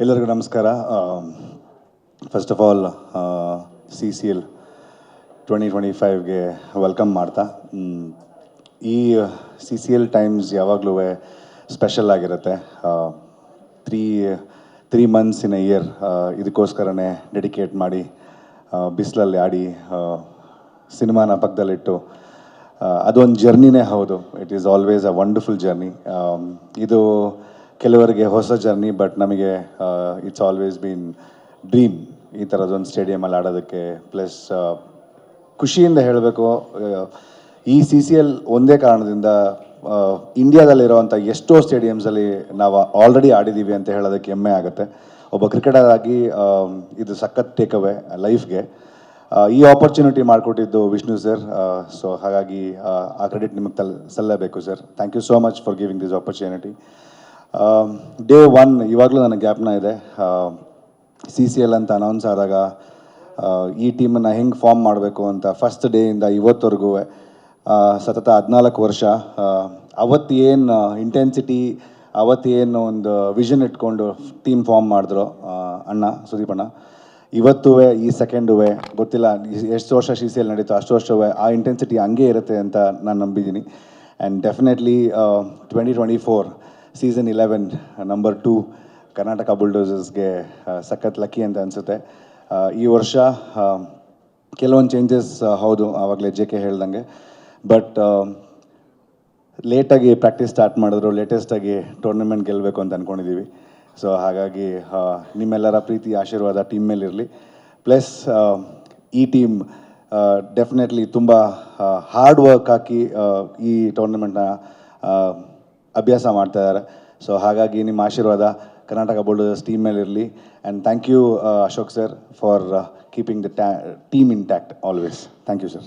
ಎಲ್ಲರಿಗೂ ನಮಸ್ಕಾರ. First of all CCL 2025ಗೆ ವೆಲ್ಕಮ್ ಮಾಡ್ತಾ, ಈ CCL ಟೈಮ್ಸ್ ಯಾವಾಗಲೂ ಸ್ಪೆಷಲ್ ಆಗಿರುತ್ತೆ. Three months in a year ಇದಕ್ಕೋಸ್ಕರನೇ ಡೆಡಿಕೇಟ್ ಮಾಡಿ ಬಿಸಿಲಲ್ಲಿ ಆಡಿ ಸಿನಿಮಾನ ಪಕ್ಕದಲ್ಲಿಟ್ಟು ಅದೊಂದು ಜರ್ನಿನೇ ಹೌದು. It is always a wonderful journey. ಇದು ಕೆಲವರಿಗೆ ಹೊಸ ಜರ್ನಿ, ಬಟ್ ನಮಗೆ ಇಟ್ಸ್ ಆಲ್ವೇಸ್ ಬೀನ್ ಡ್ರೀಮ್ ಈ ಥರದೊಂದು ಸ್ಟೇಡಿಯಮಲ್ಲಿ ಆಡೋದಕ್ಕೆ. ಪ್ಲಸ್ ಖುಷಿಯಿಂದ ಹೇಳಬೇಕು, ಈ CCL ಒಂದೇ ಕಾರಣದಿಂದ ಇಂಡಿಯಾದಲ್ಲಿರುವಂಥ ಎಷ್ಟೋ ಸ್ಟೇಡಿಯಮ್ಸಲ್ಲಿ ನಾವು ಆಲ್ರೆಡಿ ಆಡಿದ್ದೀವಿ ಅಂತ ಹೇಳೋದಕ್ಕೆ ಹೆಮ್ಮೆ ಆಗುತ್ತೆ. ಒಬ್ಬ ಕ್ರಿಕೆಟರ್ ಆಗಿ ಇದು ಸಖತ್ ಟೇಕ್ ಅವೇ ಲೈಫ್ಗೆ. ಈ ಆಪರ್ಚುನಿಟಿ ಮಾಡಿಕೊಟ್ಟಿದ್ದು ವಿಷ್ಣು ಸರ್. ಸೊ ಹಾಗಾಗಿ ಆ ಕ್ರೆಡಿಟ್ ನಿಮಗೆ ಸಲ್ಲಬೇಕು sir. Thank you so much for giving this opportunity. Day one ಇವಾಗಲೂ ನನಗೆ ಜ್ಞಾಪನ ಇದೆ. CCL ಅಂತ ಅನೌನ್ಸ್ ಆದಾಗ ಈ ಟೀಮನ್ನು ಹೆಂಗೆ ಫಾರ್ಮ್ ಮಾಡಬೇಕು ಅಂತ ಫಸ್ಟ್ ಡೇಯಿಂದ ಇವತ್ತವರೆಗೂ ಸತತ 14 ವರ್ಷ ಅವತ್ತೇನು ಇಂಟೆನ್ಸಿಟಿ, ಅವತ್ತೇನು ಒಂದು ವಿಷನ್ ಇಟ್ಕೊಂಡು ಟೀಮ್ ಫಾರ್ಮ್ ಮಾಡಿದ್ರು ಅಣ್ಣ ಸುದೀಪ್ ಅಣ್ಣ, ಇವತ್ತೂ ಈ ಸೆಕೆಂಡೂ ಗೊತ್ತಿಲ್ಲ ಎಷ್ಟು ವರ್ಷ CCL ನಡೀತೋ ಅಷ್ಟು ವರ್ಷವೇ ಆ ಇಂಟೆನ್ಸಿಟಿ ಹಂಗೆ ಇರುತ್ತೆ ಅಂತ ನಾನು ನಂಬಿದ್ದೀನಿ. And definitely 2024 season 11 number 2 Karnataka ಬುಲ್ಡೋಸರ್ಸ್ಗೆ ಸಖತ್ ಲಕ್ಕಿ ಅಂತ ಅನಿಸುತ್ತೆ. ಈ ವರ್ಷ ಕೆಲವೊಂದು ಚೇಂಜಸ್ ಹೌದು, ಆವಾಗಲೇ JK ಹೇಳ್ದಂಗೆ, ಬಟ್ ಲೇಟಾಗಿ ಪ್ರಾಕ್ಟೀಸ್ ಸ್ಟಾರ್ಟ್ ಮಾಡಿದ್ರು, ಲೇಟೆಸ್ಟಾಗಿ ಟೂರ್ನಮೆಂಟ್ ಗೆಲ್ಲಬೇಕು ಅಂತ ಅಂದ್ಕೊಂಡಿದ್ದೀವಿ. ಸೊ ಹಾಗಾಗಿ ನಿಮ್ಮೆಲ್ಲರ ಪ್ರೀತಿ ಆಶೀರ್ವಾದ ಟೀಮ್ ಮೇಲಿರಲಿ. ಪ್ಲಸ್ ಈ ಟೀಮ್ ಡೆಫಿನೆಟ್ಲಿ ತುಂಬ ಹಾರ್ಡ್ ವರ್ಕ್ ಹಾಕಿ ಈ ಟೂರ್ನಮೆಂಟ್ನ ಅಭ್ಯಾಸ ಮಾಡ್ತಾಯಿದ್ದಾರೆ. ಸೊ ಹಾಗಾಗಿ ನಿಮ್ಮ ಆಶೀರ್ವಾದ ಕರ್ನಾಟಕ ಬುಲ್ಡೋಸರ್ಸ್ ಟೀಮ್ ಮೇಲಿರಲಿ. And thank you Ashok sir for keeping the team intact always. Thank you sir.